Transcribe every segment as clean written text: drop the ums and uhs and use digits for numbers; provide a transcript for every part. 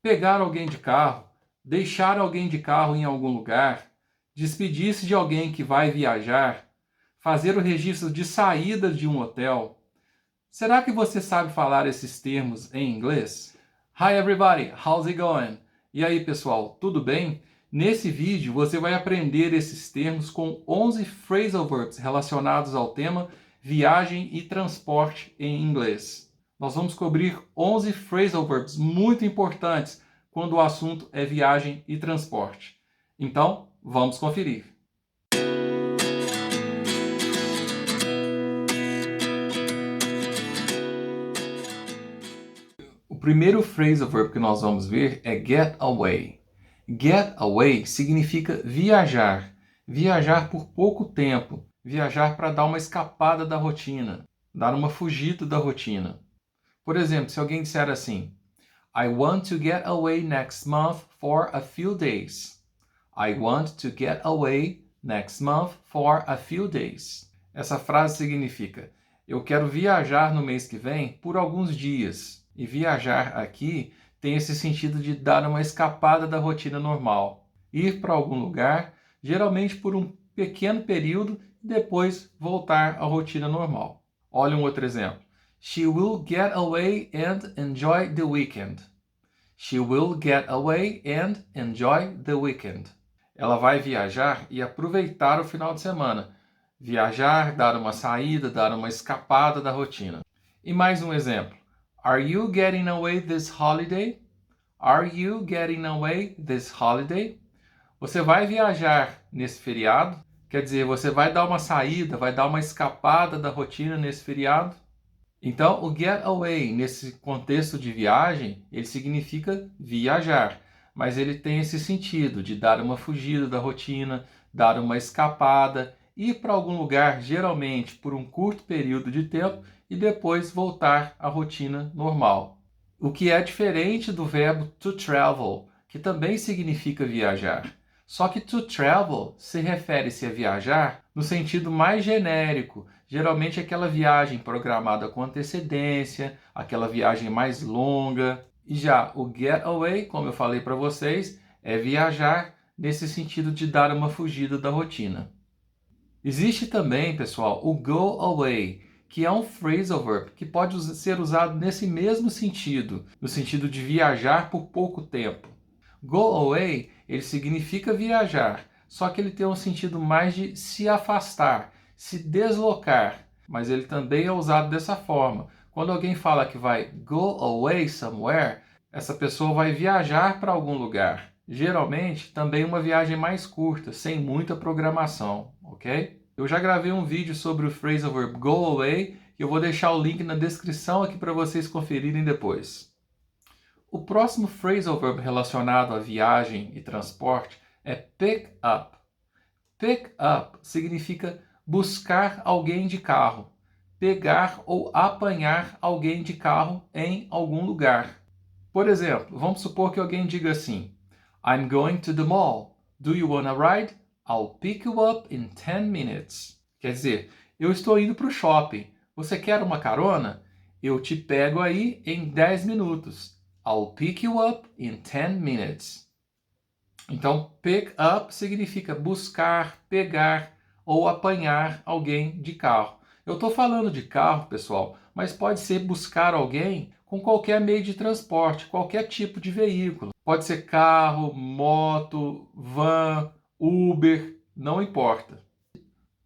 pegar alguém de carro, deixar alguém de carro em algum lugar, despedir-se de alguém que vai viajar, fazer o registro de saída de um hotel. Será que você sabe falar esses termos em inglês? Hi everybody, how's it going? E aí pessoal, tudo bem? Nesse vídeo você vai aprender esses termos com 11 phrasal verbs relacionados ao tema viagem e transporte em inglês. Nós vamos cobrir 11 phrasal verbs muito importantes quando o assunto é viagem e transporte. Então, vamos conferir. O primeiro phrasal verb que nós vamos ver é get away. Get away significa viajar, viajar por pouco tempo, viajar para dar uma escapada da rotina, dar uma fugida da rotina. Por exemplo, se alguém disser assim, I want to get away next month for a few days. I want to get away next month for a few days. Essa frase significa, eu quero viajar no mês que vem por alguns dias. E viajar aqui tem esse sentido de dar uma escapada da rotina normal. Ir para algum lugar, geralmente por um pequeno período, e depois voltar à rotina normal. Olha um outro exemplo. She will get away and enjoy the weekend. She will get away and enjoy the weekend. Ela vai viajar e aproveitar o final de semana. Viajar, dar uma saída, dar uma escapada da rotina. E mais um exemplo. Are you getting away this holiday? Are you getting away this holiday? Você vai viajar nesse feriado? Quer dizer, você vai dar uma saída, vai dar uma escapada da rotina nesse feriado? Então, o get away, nesse contexto de viagem, ele significa viajar. Mas ele tem esse sentido de dar uma fugida da rotina, dar uma escapada, ir para algum lugar, geralmente por um curto período de tempo, e depois voltar à rotina normal. O que é diferente do verbo to travel, que também significa viajar. Só que to travel se refere-se a viajar no sentido mais genérico, geralmente aquela viagem programada com antecedência, aquela viagem mais longa. E já o get away, como eu falei para vocês, é viajar nesse sentido de dar uma fugida da rotina. Existe também, pessoal, o go away, que é um phrasal verb que pode ser usado nesse mesmo sentido, no sentido de viajar por pouco tempo. Go away, ele significa viajar, só que ele tem um sentido mais de se afastar, se deslocar, mas ele também é usado dessa forma. Quando alguém fala que vai go away somewhere, essa pessoa vai viajar para algum lugar. Geralmente, também uma viagem mais curta, sem muita programação, ok? Eu já gravei um vídeo sobre o phrasal verb go away e eu vou deixar o link na descrição aqui para vocês conferirem depois. O próximo phrasal verb relacionado à viagem e transporte é pick up. Pick up significa buscar alguém de carro, pegar ou apanhar alguém de carro em algum lugar. Por exemplo, vamos supor que alguém diga assim, I'm going to the mall. Do you wanna ride? I'll pick you up in 10 minutes. Quer dizer, eu estou indo para o shopping. Você quer uma carona? Eu te pego aí em 10 minutos. I'll pick you up in 10 minutes. Então, pick up significa buscar, pegar ou apanhar alguém de carro. Eu estou falando de carro, pessoal, mas pode ser buscar alguém com qualquer meio de transporte, qualquer tipo de veículo. Pode ser carro, moto, van, Uber, não importa.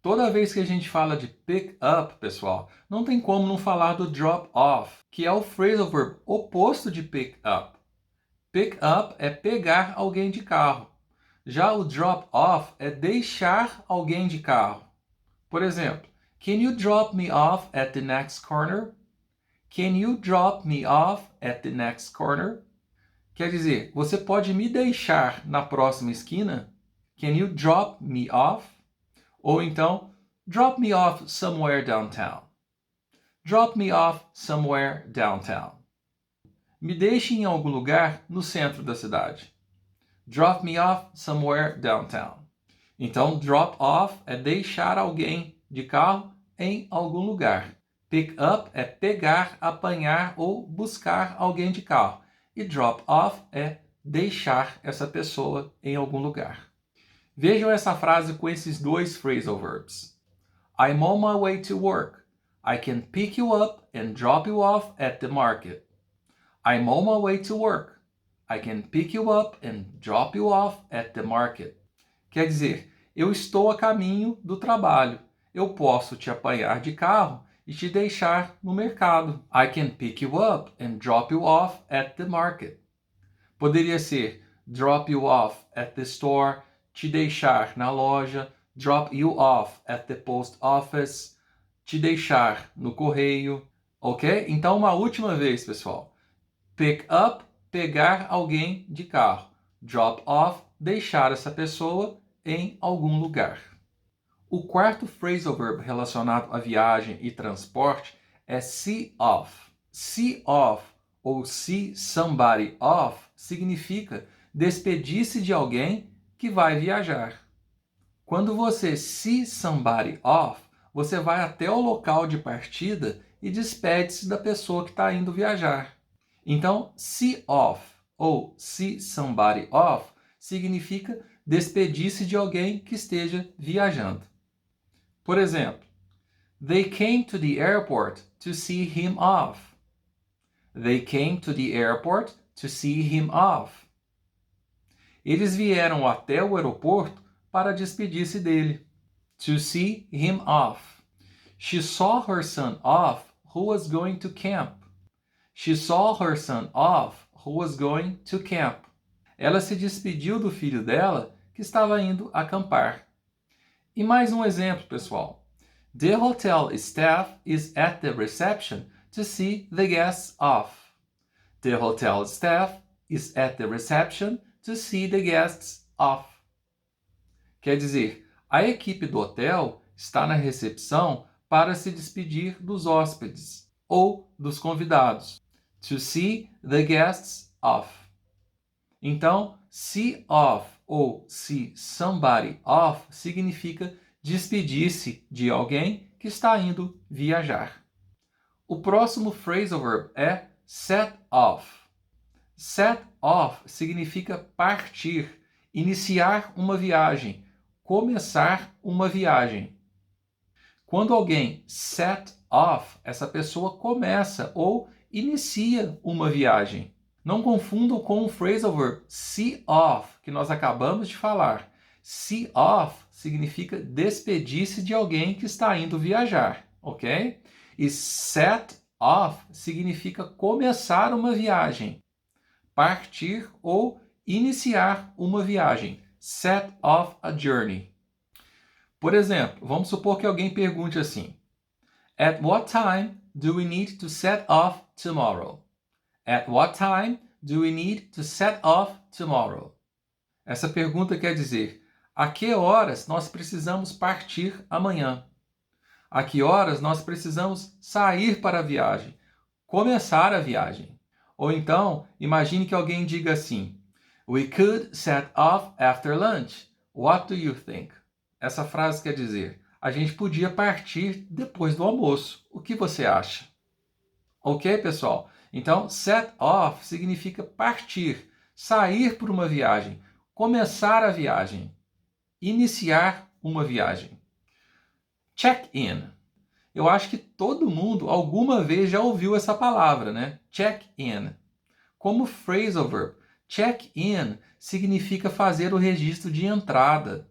Toda vez que a gente fala de pick up, pessoal, não tem como não falar do drop off, que é o phrasal verb oposto de pick up. Pick up é pegar alguém de carro. Já o drop off é deixar alguém de carro. Por exemplo, can you drop me off at the next corner? Can you drop me off at the next corner? Quer dizer, você pode me deixar na próxima esquina? Can you drop me off? Ou então, drop me off somewhere downtown. Drop me off somewhere downtown. Me deixe em algum lugar no centro da cidade. Drop me off somewhere downtown. Então, drop off é deixar alguém de carro em algum lugar. Pick up é pegar, apanhar ou buscar alguém de carro. e drop off é deixar essa pessoa em algum lugar. Vejam essa frase com esses dois phrasal verbs. I'm on my way to work. I can pick you up and drop you off at the market. I'm on my way to work. I can pick you up and drop you off at the market. Quer dizer, eu estou a caminho do trabalho. Eu posso te apanhar de carro e te deixar no mercado. I can pick you up and drop you off at the market. Poderia ser drop you off at the store, te deixar na loja, drop you off at the post office, te deixar no correio, ok? Então, uma última vez, pessoal. Pick up, pegar alguém de carro. Drop off, deixar essa pessoa em algum lugar. O quarto phrasal verb relacionado à viagem e transporte é see off. See off ou see somebody off significa despedir-se de alguém que vai viajar. Quando você see somebody off, você vai até o local de partida e despede-se da pessoa que está indo viajar. Então, see off ou see somebody off significa despedir-se de alguém que esteja viajando. Por exemplo, they came to the airport to see him off. They came to the airport to see him off. Eles vieram até o aeroporto para despedir-se dele. To see him off. She saw her son off who was going to camp. She saw her son off who was going to camp. Ela se despediu do filho dela que estava indo acampar. E mais um exemplo, pessoal. The hotel staff is at the reception to see the guests off. The hotel staff is at the reception to see the guests off. Quer dizer, a equipe do hotel está na recepção para se despedir dos hóspedes ou dos convidados. To see the guests off. Então, see off ou see somebody off significa despedir-se de alguém que está indo viajar. O próximo phrasal verb é set off. Set off significa partir, iniciar uma viagem, começar uma viagem. Quando alguém set off, essa pessoa começa ou inicia uma viagem. Não confundam com o phrasal verb see off, que nós acabamos de falar. See off significa despedir-se de alguém que está indo viajar, ok? E set off significa começar uma viagem, partir ou iniciar uma viagem. Set off a journey. Por exemplo, vamos supor que alguém pergunte assim: At what time do we need to set off tomorrow? At what time do we need to set off tomorrow? Essa pergunta quer dizer: a que horas nós precisamos partir amanhã? A que horas nós precisamos sair para a viagem, começar a viagem? Ou então, imagine que alguém diga assim: We could set off after lunch. What do you think? Essa frase quer dizer: a gente podia partir depois do almoço. O que você acha? Ok, pessoal? Então, set off significa partir, sair por uma viagem, começar a viagem, iniciar uma viagem. Check-in. Eu acho que todo mundo alguma vez já ouviu essa palavra, né? Check-in. Como phrasal verb, check-in significa fazer o registro de entrada,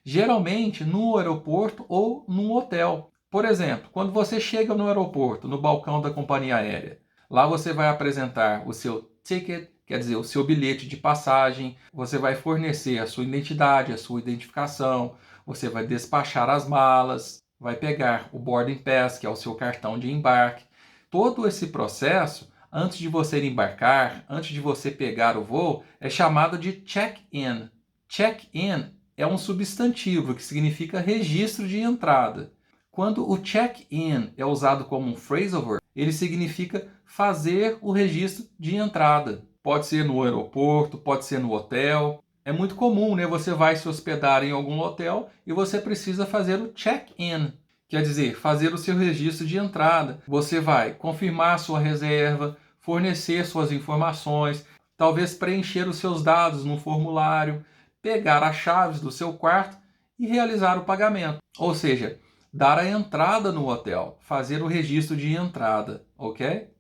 geralmente no aeroporto ou num hotel. Por exemplo, quando você chega no aeroporto, no balcão da companhia aérea, lá você vai apresentar o seu ticket, quer dizer, o seu bilhete de passagem, você vai fornecer a sua identidade, a sua identificação, você vai despachar as malas, vai pegar o boarding pass, que é o seu cartão de embarque. Todo esse processo, antes de você embarcar, antes de você pegar o voo, é chamado de check-in. Check-in é um substantivo que significa registro de entrada. Quando o check-in é usado como um phrasal verb, ele significa fazer o registro de entrada. Pode ser no aeroporto, pode ser no hotel. É muito comum, né? Você vai se hospedar em algum hotel e você precisa fazer o check-in. Quer dizer, fazer o seu registro de entrada. Você vai confirmar a sua reserva, fornecer suas informações, talvez preencher os seus dados no formulário, pegar as chaves do seu quarto e realizar o pagamento. Ou seja, dar a entrada no hotel, fazer o registro de entrada, ok?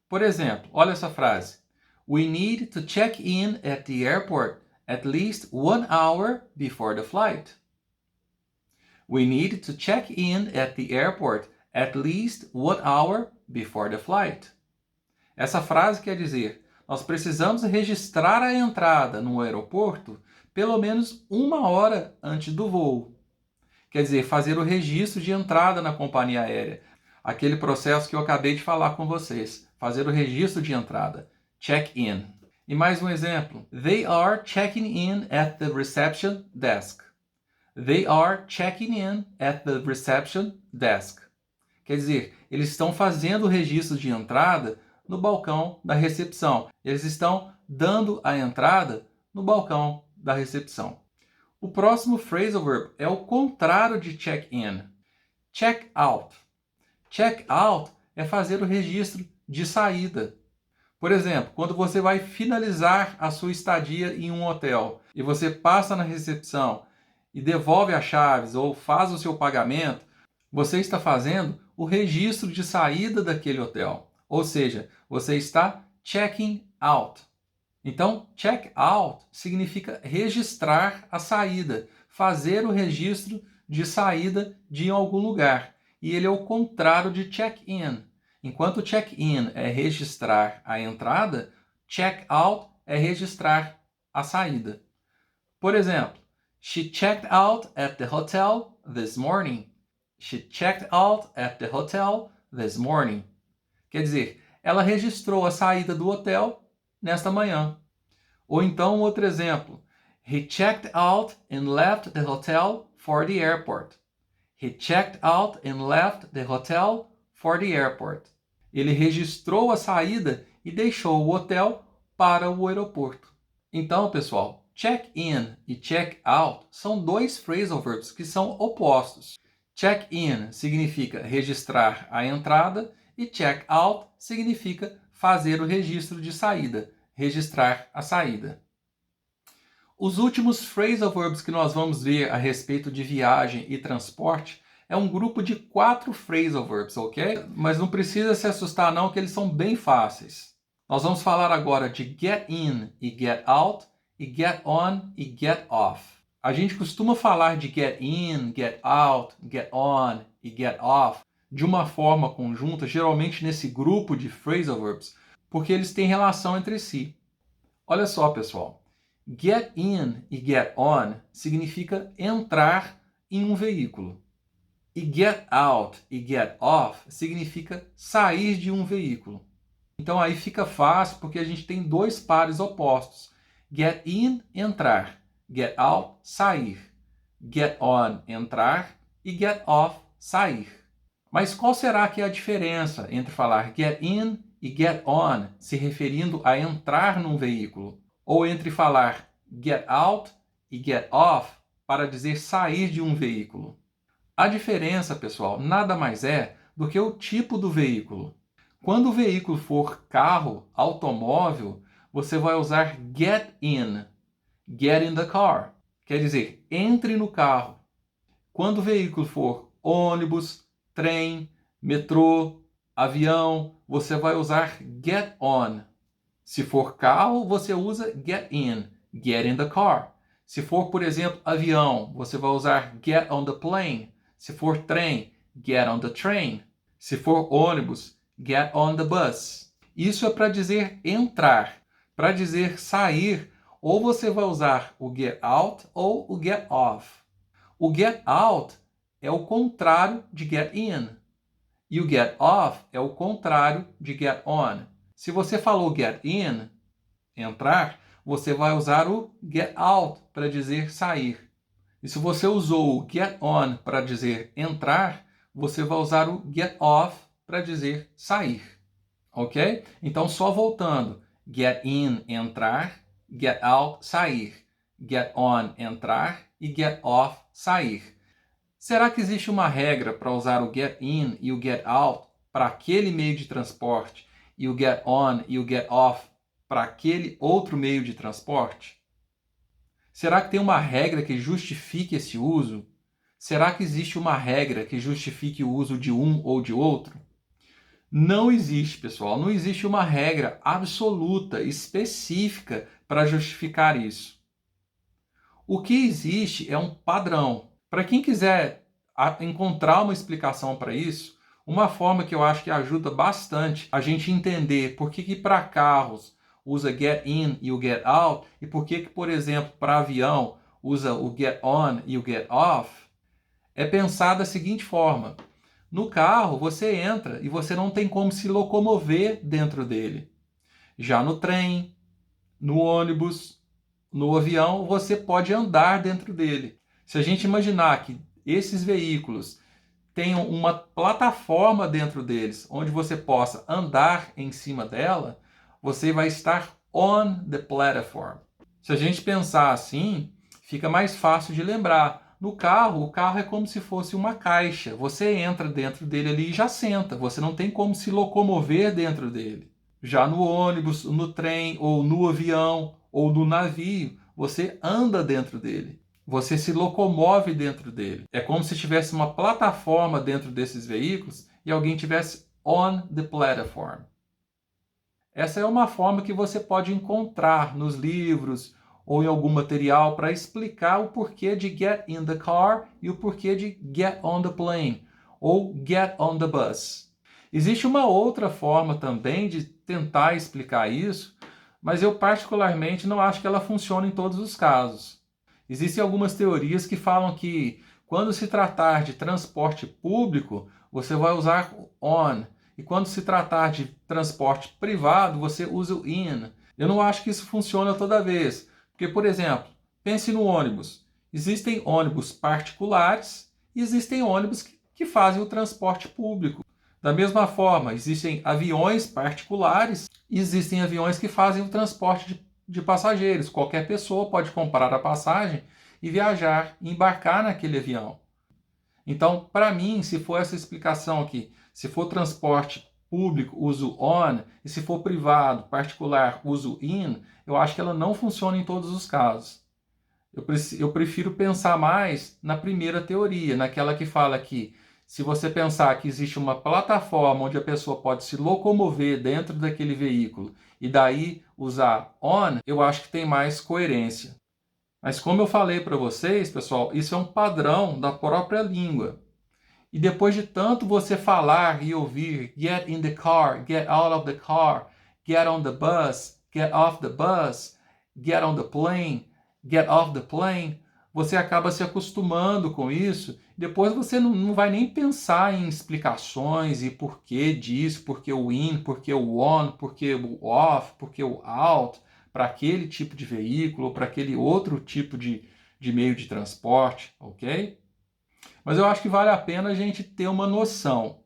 Por exemplo, olha essa frase. We need to check in at the airport at least 1 hour before the flight. We need to check in at the airport at least 1 hour before the flight. Essa frase quer dizer, nós precisamos registrar a entrada no aeroporto pelo menos 1 hora antes do voo. Quer dizer, fazer o registro de entrada na companhia aérea. Aquele processo que eu acabei de falar com vocês. Fazer o registro de entrada. Check-in. E mais um exemplo. They are checking in at the reception desk. They are checking in at the reception desk. Quer dizer, eles estão fazendo o registro de entrada no balcão da recepção. Eles estão dando a entrada no balcão da recepção. O próximo phrasal verb é o contrário de check-in. Check-out. Check-out é fazer o registro de saída. Por exemplo, quando você vai finalizar a sua estadia em um hotel e você passa na recepção e devolve as chaves ou faz o seu pagamento, você está fazendo o registro de saída daquele hotel. Ou seja, você está checking out. Então, check out significa registrar a saída, fazer o registro de saída de algum lugar. E ele é o contrário de check-in. Enquanto check-in é registrar a entrada, check out é registrar a saída. Por exemplo, she checked out at the hotel this morning. She checked out at the hotel this morning. Quer dizer, ela registrou a saída do hotel nesta manhã. Ou então, outro exemplo. He checked out and left the hotel for the airport. He checked out and left the hotel for the airport. Ele registrou a saída e deixou o hotel para o aeroporto. Então, pessoal, check-in e check-out são dois phrasal verbs que são opostos. Check-in significa registrar a entrada e check-out significa fazer o registro de saída, registrar a saída. Os últimos phrasal verbs que nós vamos ver a respeito de viagem e transporte é um grupo de 4 phrasal verbs, ok? Mas não precisa se assustar não, que eles são bem fáceis. Nós vamos falar agora de get in e get out, e get on e get off. A gente costuma falar de get in, get out, get on e get off de uma forma conjunta, geralmente nesse grupo de phrasal verbs, porque eles têm relação entre si. Olha só, pessoal. Get in e get on significa entrar em um veículo. E get out e get off significa sair de um veículo. Então aí fica fácil porque a gente tem dois pares opostos. Get in, entrar. Get out, sair. Get on, entrar. E get off, sair. Mas qual será que é a diferença entre falar get in e get on, se referindo a entrar num veículo, ou entre falar get out e get off para dizer sair de um veículo? A diferença, pessoal, nada mais é do que o tipo do veículo. Quando o veículo for carro, automóvel, você vai usar get in. Get in the car. Quer dizer, entre no carro. Quando o veículo for ônibus, trem, metrô, avião, você vai usar get on. Se for carro, você usa get in the car. Se for, por exemplo, avião, você vai usar get on the plane. Se for trem, get on the train. Se for ônibus, get on the bus. Isso é para dizer entrar. Para dizer sair, ou você vai usar o get out ou o get off. O get out é o contrário de get in. E o get off é o contrário de get on. Se você falou get in, entrar, você vai usar o get out para dizer sair. E se você usou o get on para dizer entrar, você vai usar o get off para dizer sair. Ok? Então, só voltando. Get in, entrar. Get out, sair. Get on, entrar. E get off, sair. Será que existe uma regra para usar o get in e o get out para aquele meio de transporte e o get on e o get off para aquele outro meio de transporte? Será que tem uma regra que justifique esse uso? Será que existe uma regra que justifique o uso de um ou de outro? Não existe, pessoal. Não existe uma regra absoluta, específica para justificar isso. O que existe é um padrão. Para quem quiser encontrar uma explicação para isso, uma forma que eu acho que ajuda bastante a gente entender por que para carros usa get in e o get out e por que, por exemplo, para avião usa o get on e o get off, é pensar da seguinte forma. No carro, você entra e você não tem como se locomover dentro dele. Já no trem, no ônibus, no avião, você pode andar dentro dele. Se a gente imaginar que esses veículos tenham uma plataforma dentro deles, onde você possa andar em cima dela, você vai estar on the platform. Se a gente pensar assim, fica mais fácil de lembrar. No carro, o carro é como se fosse uma caixa. Você entra dentro dele ali e já senta. Você não tem como se locomover dentro dele. Já no ônibus, no trem, ou no avião, ou no navio, você anda dentro dele. Você se locomove dentro dele. É como se tivesse uma plataforma dentro desses veículos e alguém tivesse on the platform. Essa é uma forma que você pode encontrar nos livros ou em algum material para explicar o porquê de get in the car e o porquê de get on the plane ou get on the bus. Existe uma outra forma também de tentar explicar isso, mas eu particularmente não acho que ela funcione em todos os casos. Existem algumas teorias que falam que quando se tratar de transporte público, você vai usar o on, e quando se tratar de transporte privado, você usa o in. Eu não acho que isso funciona toda vez. Porque, por exemplo, pense no ônibus. Existem ônibus particulares e existem ônibus que fazem o transporte público. Da mesma forma, existem aviões particulares e existem aviões que fazem o transporte de passageiros. Qualquer pessoa pode comprar a passagem e viajar, embarcar naquele avião. Então, para mim, se for essa explicação aqui, se for transporte público, uso on, e se for privado, particular, uso in, eu acho que ela não funciona em todos os casos. Eu prefiro pensar mais na primeira teoria, naquela que fala que se você pensar que existe uma plataforma onde a pessoa pode se locomover dentro daquele veículo e daí usar on, eu acho que tem mais coerência. Mas como eu falei para vocês, pessoal, isso é um padrão da própria língua. E depois de tanto você falar e ouvir get in the car, get out of the car, get on the bus, get off the bus, get on the plane, get off the plane, você acaba se acostumando com isso. Depois você não vai nem pensar em explicações e porquê disso, porquê o in, porquê o on, porquê o off, porquê o out, para aquele tipo de veículo ou para aquele outro tipo de meio de transporte, ok? Mas eu acho que vale a pena a gente ter uma noção.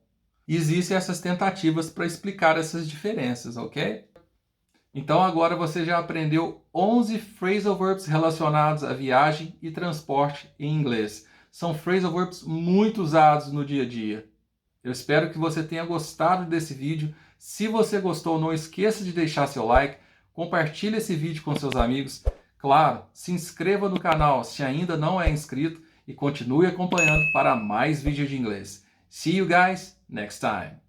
Existem essas tentativas para explicar essas diferenças, ok? Então agora você já aprendeu 11 phrasal verbs relacionados à viagem e transporte em inglês. São phrasal verbs muito usados no dia a dia. Eu espero que você tenha gostado desse vídeo. Se você gostou, não esqueça de deixar seu like, compartilhe esse vídeo com seus amigos. Claro, se inscreva no canal se ainda não é inscrito e continue acompanhando para mais vídeos de inglês. See you guys next time!